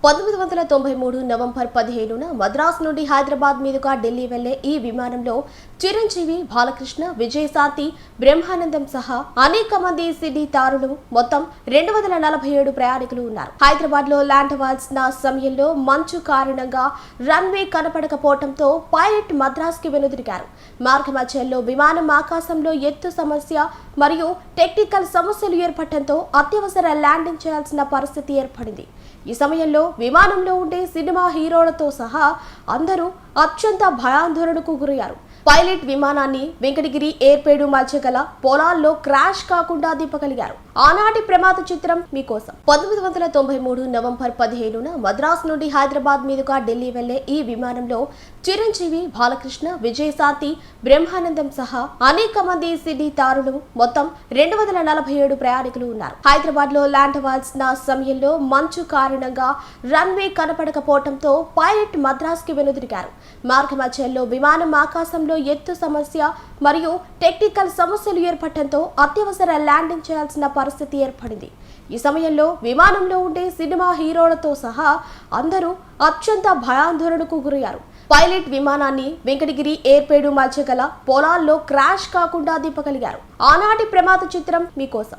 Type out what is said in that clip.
1993 November 15న Madras నుండి హైదరాబాద్ మీదుగా ఢిల్లీ వెళ్లే ఈ విమానంలో చిరంజీవి, బాలకృష్ణ, విజయశాంతి, బ్రహ్మానందం సహా అనేక మంది సినీ తారులు మొత్తం 247 ప్రయాణికులు ఉన్నారు. హైదరాబాద్ లో ల్యాండ్ అవ్వాల్సిన సమయంలో మంచు కారణంగా రన్వే కనపడకపోవడంతో పైలట్ మద్రాసుకి వెనుదిరిగారు. మార్గమధ్యంలో విమానం ఆకాశంలో ఎత్తు సమస్య మరియు టెక్నికల్ సమస్యలు ఏర్పడటంతో అత్యవసర ల్యాండింగ్ చేయాల్సిన పరిస్థితి ఏర్పడింది. ఈ సమయంలో విమానంలో ఉండే సినిమా హీరోలతో సహా అందరూ అత్యంత భయాందోళనకు గురయ్యారు. పైలట్ విమానాన్ని వెంకటగిరి ఎయిర్పేడు మధ్య గల పొలాల్లో క్రాష్ కాకుండా దింపగలిగారు. ఆనాటి ప్రమాద చిత్రం మీకోసం. 1993 నవంబర్ 15న మద్రాసు నుండి హైదరాబాద్ మీదుగా ఢిల్లీ వెళ్లే ఈ విమానంలో చిరంజీవి, బాలకృష్ణ, విజయశాంతి, బ్రహ్మానందం సహా అనేక మంది సినీ తారులు మొత్తం 247 ప్రయాణికులు ఉన్నారు. హైదరాబాద్ లో ల్యాండ్ అవ్వాల్సిన సమయంలో మంచు కారణంగా రన్వే కనపడకపోవడంతో పైలట్ మద్రాసుకి వెనుదిరిగారు. మార్గమధ్యంలో విమానం ఆకాశంలో ఎత్తు సమస్య మరియు టెక్నికల్ సమస్యలు ఏర్పడటంతో అత్యవసర ల్యాండింగ్ చేయాల్సిన పరిస్థితి ఏర్పడింది. ఈ సమయంలో విమానంలో ఉండే సినిమా హీరోలతో సహా అందరూ అత్యంత భయాందోళనకు గురయ్యారు. పైలట్ విమానాన్ని వెంకటగిరి ఎయిర్పేడు మధ్య గల పొలాల్లో క్రాష్ కాకుండా దింపగలిగారు. ఆనాటి ప్రమాద చిత్రం మీకోసం.